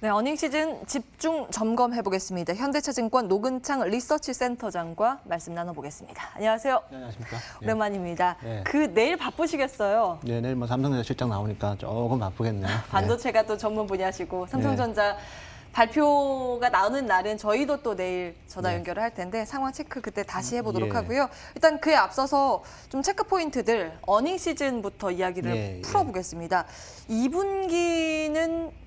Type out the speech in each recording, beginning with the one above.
네, 어닝 시즌 집중 점검해 보겠습니다. 현대차증권 노근창 리서치 센터장과 말씀 나눠보겠습니다. 안녕하세요. 네, 안녕하십니까. 오랜만입니다. 네. 내일 바쁘시겠어요? 네, 내일 뭐 삼성전자 실적 나오니까 조금 바쁘겠네요. 반도체가 또 전문 분야시고 삼성전자 발표가 나오는 날은 저희도 또 내일 전화 연결을 할 텐데 상황 체크 그때 다시 해보도록 하고요. 일단 그에 앞서서 좀 체크 포인트들 어닝 시즌부터 이야기를 풀어보겠습니다. 2분기는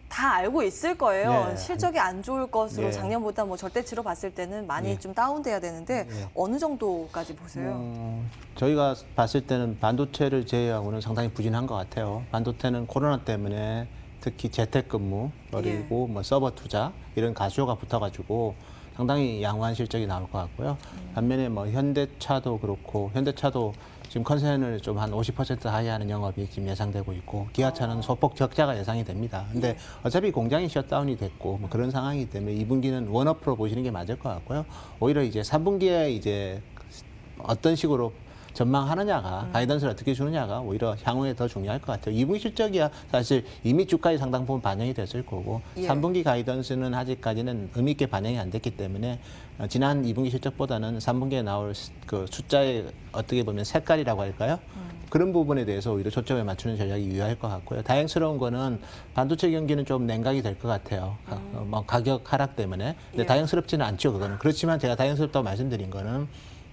다 알고 있을 거예요. 실적이 안 좋을 것으로 작년보다 뭐 절대치로 봤을 때는 많이 좀 다운돼야 되는데 어느 정도까지 보세요? 저희가 봤을 때는 반도체를 제외하고는 상당히 부진한 것 같아요. 반도체는 코로나 때문에 특히 재택근무 그리고 뭐 서버 투자 이런 가수요가 붙어가지고 상당히 양호한 실적이 나올 것 같고요. 반면에 뭐 현대차도 그렇고 현대차도 지금 컨센을 좀 한 50% 하회하는 영업이 지금 예상되고 있고 기아차는 소폭 적자가 예상이 됩니다. 근데 어차피 공장이 셧다운이 됐고 뭐 그런 상황이기 때문에 2분기는 원업으로 보시는 게 맞을 것 같고요. 오히려 이제 3분기에 이제 어떤 식으로 전망하느냐가 가이던스를 어떻게 주느냐가 오히려 향후에 더 중요할 것 같아요. 2분기 실적이야 사실 이미 주가의 상당 부분 반영이 됐을 거고 3분기 가이던스는 아직까지는 의미 있게 반영이 안 됐기 때문에 지난 2분기 실적보다는 3분기에 나올 그 숫자의 어떻게 보면 색깔이라고 할까요? 그런 부분에 대해서 오히려 초점에 맞추는 전략이 유효할 것 같고요. 다행스러운 거는 반도체 경기는 좀 냉각이 될 것 같아요. 뭐 가격 하락 때문에. 근데 다행스럽지는 않죠, 그거는. 그렇지만 제가 다행스럽다고 말씀드린 거는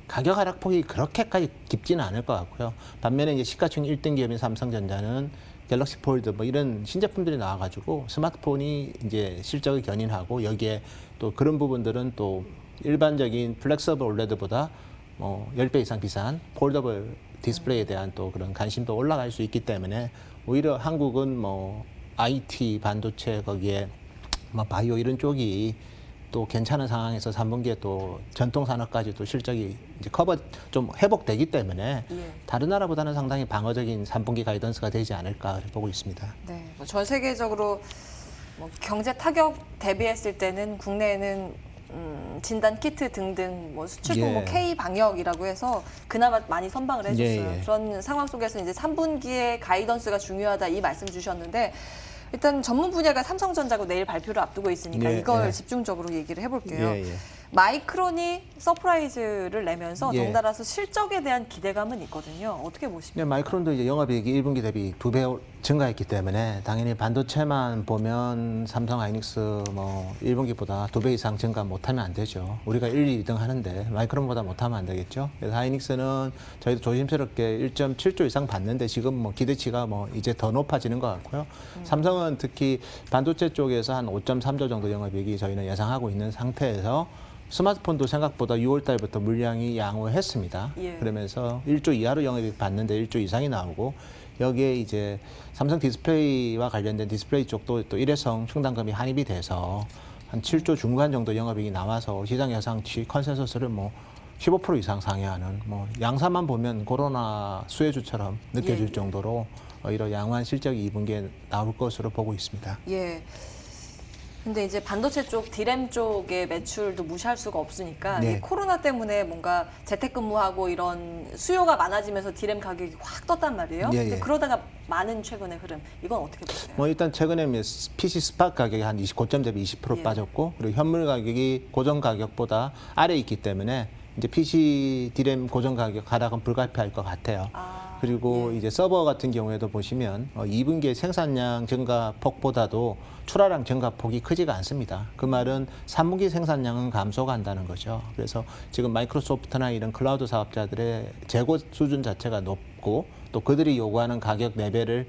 가격 하락폭이 그렇게까지 깊지는 않을 것 같고요. 반면에 이제 시가총 1등 기업인 삼성전자는 갤럭시 폴드 뭐 이런 신제품들이 나와가지고 스마트폰이 이제 실적을 견인하고 여기에 또 그런 부분들은 또 일반적인 플렉서블 올레드보다 10배 이상 비싼 폴더블 디스플레이에 대한 또 그런 관심도 올라갈 수 있기 때문에 오히려 한국은 뭐 IT, 반도체 거기에 뭐 바이오 이런 쪽이 또 괜찮은 상황에서 3분기에 또 전통 산업까지도 실적이 이제 커버 좀 회복되기 때문에 다른 나라보다는 상당히 방어적인 3분기 가이던스가 되지 않을까 보고 있습니다. 네, 전 세계적으로 뭐 경제 타격 대비했을 때는 국내에는 진단 키트 등등 뭐 수출국 뭐 K 방역이라고 해서 그나마 많이 선방을 해줬어요. 그런 상황 속에서 이제 3분기의 가이던스가 중요하다 이 말씀 주셨는데. 일단 전문 분야가 삼성전자고 내일 발표를 앞두고 있으니까 이걸 집중적으로 얘기를 해볼게요. 마이크론이 서프라이즈를 내면서 덩달아서 실적에 대한 기대감은 있거든요. 어떻게 보십니까? 마이크론도 이제 영업이익이 1분기 대비 2배 증가했기 때문에 당연히 반도체만 보면 삼성 하이닉스 뭐 1분기보다 2배 이상 증가 못하면 안 되죠. 우리가 1, 2등 하는데 마이크론보다 못하면 안 되겠죠. 그래서 하이닉스는 저희도 조심스럽게 1.7조 이상 받는데 지금 뭐 기대치가 뭐 이제 더 높아지는 것 같고요. 삼성은 특히 반도체 쪽에서 한 5.3조 정도 영업이익이 저희는 예상하고 있는 상태에서 스마트폰도 생각보다 6월 달부터 물량이 양호했습니다. 그러면서 1조 이하로 영업이익 받는데 1조 이상이 나오고 여기에 이제 삼성 디스플레이와 관련된 디스플레이 쪽도 또 일회성 충당금이 환입이 돼서 한 7조 중반 정도 영업이익이 나와서 시장 예상치 컨센서스를 뭐 15% 이상 상회하는 뭐 양사만 보면 코로나 수혜주처럼 느껴질 정도로 오히려 양호한 실적이 2분기에 나올 것으로 보고 있습니다. 근데 이제 반도체 쪽, 디램 쪽의 매출도 무시할 수가 없으니까 이 코로나 때문에 뭔가 재택근무하고 이런 수요가 많아지면서 디램 가격이 확 떴단 말이에요. 근데 그러다가 많은 최근의 흐름, 이건 어떻게 보세요? 뭐 일단 최근에 PC 스팟 가격이 한 29점 대비 20% 빠졌고 그리고 현물 가격이 고정 가격보다 아래에 있기 때문에 이제 PC 디램 고정 가격 하락은 불가피할 것 같아요. 그리고 이제 서버 같은 경우에도 보시면 2분기의 생산량 증가폭보다도 출하량 증가폭이 크지가 않습니다. 그 말은 3분기 생산량은 감소한다는 거죠. 그래서 지금 마이크로소프트나 이런 클라우드 사업자들의 재고 수준 자체가 높고 또 그들이 요구하는 가격 레벨을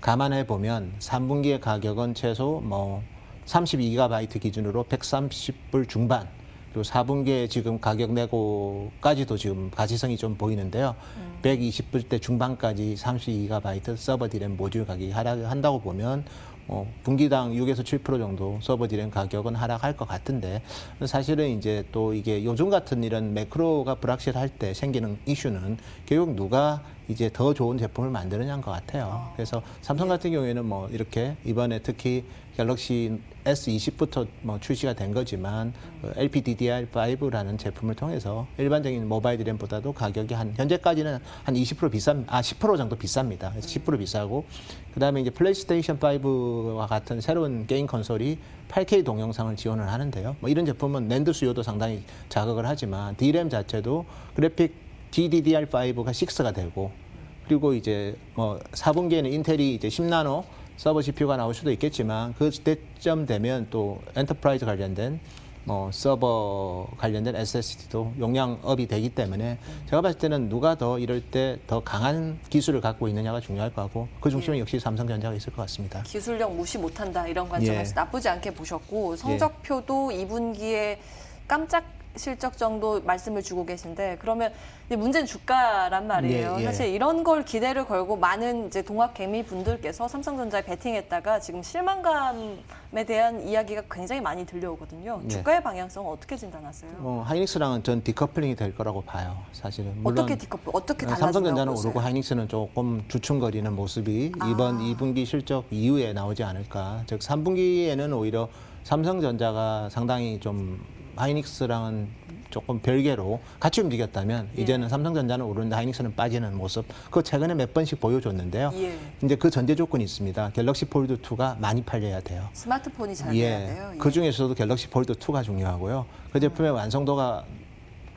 감안해 보면 3분기의 가격은 최소 뭐 32GB 기준으로 130불 중반 그리고 4분기에 지금 가격 내고까지도 지금 가시성이 좀 보이는데요. 120불대 중반까지 32GB 서버 디램 모듈 가격이 하락한다고 보면 분기당 6에서 7% 정도 서버 디램 가격은 하락할 것 같은데 사실은 이제 또 이게 요즘 같은 이런 매크로가 불확실할 때 생기는 이슈는 결국 누가 이제 더 좋은 제품을 만드느냐인 것 같아요. 그래서 삼성 같은 경우에는 뭐 이렇게 이번에 특히 갤럭시 S20부터 뭐 출시가 된 거지만 LPDDR5라는 제품을 통해서 일반적인 모바일 디램보다도 가격이 현재까지는 한 10% 정도 비쌉니다. 그래서 10% 비싸고 그다음에 이제 플레이스테이션 5와 같은 새로운 게임 콘솔이 8K 동영상을 지원을 하는데요. 뭐 이런 제품은 낸드 수요도 상당히 자극을 하지만 D램 자체도 그래픽 GDDR5가 6가 되고 그리고 이제 뭐 4분기에는 인텔이 이제 10나노 서버 CPU가 나올 수도 있겠지만 그때쯤 되면 또 엔터프라이즈 관련된 서버 관련된 SSD도 용량업이 되기 때문에 제가 봤을 때는 누가 더 이럴 때 더 강한 기술을 갖고 있느냐가 중요할 거고 그 중심에 역시 삼성전자가 있을 것 같습니다. 기술력 무시 못한다 이런 관점에서 나쁘지 않게 보셨고 성적표도 2분기에 깜짝 실적 정도 말씀을 주고 계신데 그러면 이제 문제는 주가란 말이에요. 사실 이런 걸 기대를 걸고 많은 이제 동학 개미 분들께서 삼성전자에 베팅했다가 지금 실망감에 대한 이야기가 굉장히 많이 들려오거든요. 주가의 방향성은 어떻게 진단하세요? 하이닉스랑은 전 디커플링이 될 거라고 봐요. 사실은 물론 어떻게 달라진다고 삼성전자는 보세요? 오르고 하이닉스는 조금 주춤거리는 모습이 이번 2분기 실적 이후에 나오지 않을까. 즉 3분기에는 오히려 삼성전자가 상당히 좀 하이닉스랑은 조금 별개로 같이 움직였다면 이제는 삼성전자는 오르는데 하이닉스는 빠지는 모습 그거 최근에 몇 번씩 보여줬는데요. 이제 그 전제 조건이 있습니다. 갤럭시 폴드 2가 많이 팔려야 돼요. 스마트폰이 잘 돼야 돼요. 그 중에서도 갤럭시 폴드 2가 중요하고요. 그 제품의 완성도가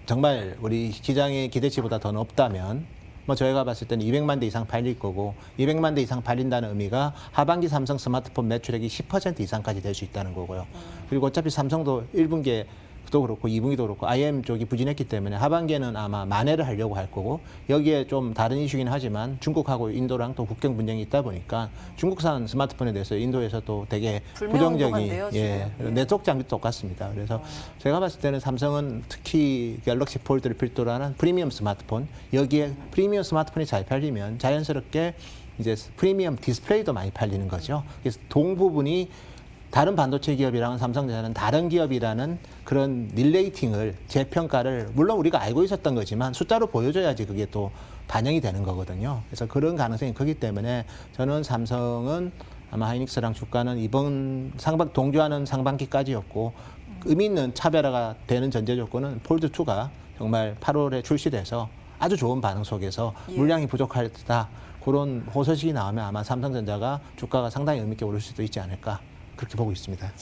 정말 우리 시장의 기대치보다 더 높다면 뭐 저희가 봤을 때는 200만 대 이상 팔릴 거고 200만 대 이상 팔린다는 의미가 하반기 삼성 스마트폰 매출액이 10% 이상까지 될 수 있다는 거고요. 그리고 어차피 삼성도 1분기에 도 그렇고 2분기도 그렇고 IM 쪽이 부진했기 때문에 하반기에는 아마 만회를 하려고 할 거고 여기에 좀 다른 이슈긴 하지만 중국하고 인도랑 또 국경 분쟁이 있다 보니까 중국산 스마트폰에 대해서 인도에서 또 되게 부정적인 네트워크 장비도 똑같습니다. 그래서 제가 봤을 때는 삼성은 특히 갤럭시 폴드를 필두로 하는 프리미엄 스마트폰 여기에 프리미엄 스마트폰이 잘 팔리면 자연스럽게 이제 프리미엄 디스플레이도 많이 팔리는 거죠. 그래서 동 부분이 다른 반도체 기업이랑은 삼성전자는 다른 기업이라는 그런 릴레이팅을 재평가를 물론 우리가 알고 있었던 거지만 숫자로 보여줘야지 그게 또 반영이 되는 거거든요. 그래서 그런 가능성이 크기 때문에 저는 삼성은 아마 하이닉스랑 주가는 이번 동조하는 상반기까지였고 의미 있는 차별화가 되는 전제 조건은 폴드 2가 정말 8월에 출시돼서 아주 좋은 반응 속에서 물량이 부족하다 그런 호소식이 나오면 아마 삼성전자가 주가가 상당히 의미 있게 오를 수도 있지 않을까. 그렇게 보고 있습니다.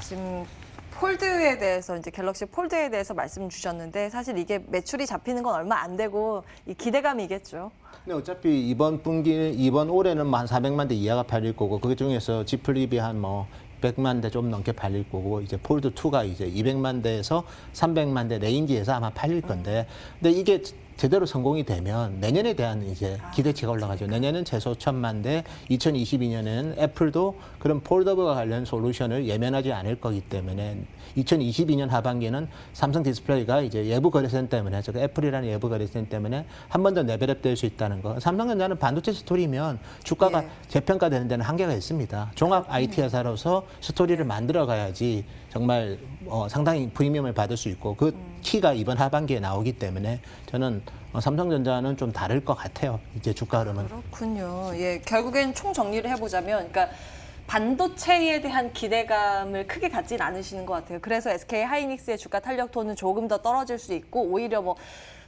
지금 폴드에 대해서 이제 갤럭시 폴드에 대해서 말씀 주셨는데 사실 이게 매출이 잡히는 건 얼마 안 되고 이 기대감이겠죠. 근데 어차피 이번 올해는 한 400만 대 이하가 팔릴 거고 그 중에서 G 플립이 한 100만 대 좀 넘게 팔릴 거고 이제 폴드 2가 이제 200만 대에서 300만 대 레인지에서 아마 팔릴 건데 근데 이게 제대로 성공이 되면 내년에 대한 이제 기대치가 올라가죠. 내년은 최소 1,000만 대, 2022년에는 애플도 그런 폴더블과 관련 솔루션을 예면하지 않을 거기 때문에 2022년 하반기에는 삼성 디스플레이가 이제 예부 거래선 때문에 애플이라는 예부 거래선 때문에 한 번 더 레벨업 될 수 있다는 거. 삼성전자는 반도체 스토리면 주가가 재평가되는 데는 한계가 있습니다. 종합 IT 회사로서 스토리를 만들어 가야지 정말 상당히 프리미엄을 받을 수 있고 그 키가 이번 하반기에 나오기 때문에 저는 삼성전자는 좀 다를 것 같아요. 이제 주가 흐름은. 그렇군요. 결국엔 총 정리를 해보자면, 그러니까 반도체에 대한 기대감을 크게 갖진 않으시는 것 같아요. 그래서 SK 하이닉스의 주가 탄력도는 조금 더 떨어질 수 있고 오히려 뭐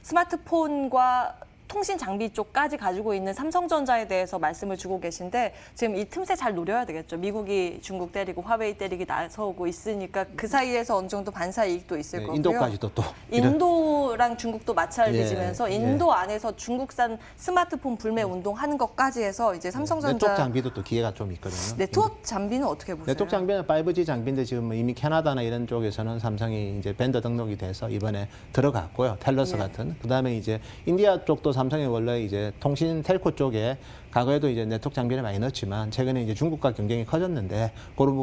스마트폰과 통신 장비 쪽까지 가지고 있는 삼성전자에 대해서 말씀을 주고 계신데 지금 이 틈새 잘 노려야 되겠죠. 미국이 중국 때리고 화웨이 때리기 나서고 있으니까 그 사이에서 어느 정도 반사 이익도 있을 거고요. 인도까지도 또. 인도랑 중국도 마찰 빚으면서 인도 안에서 중국산 스마트폰 불매 운동하는 것까지 해서 이제 삼성전자. 네트워크 장비도 또 기회가 좀 있거든요. 네트워크 장비는 어떻게 보세요? 네트워크 장비는 5G 장비인데 지금 이미 캐나다나 이런 쪽에서는 삼성이 이제 밴더 등록이 돼서 이번에 들어갔고요. 텔러스 같은. 그다음에 이제 인디아 쪽도 삼성이 원래 이제 통신 텔코 쪽에 과거에도 이제 네트워크 장비를 많이 넣었지만 최근에 이제 중국과 경쟁이 커졌는데 그런 부분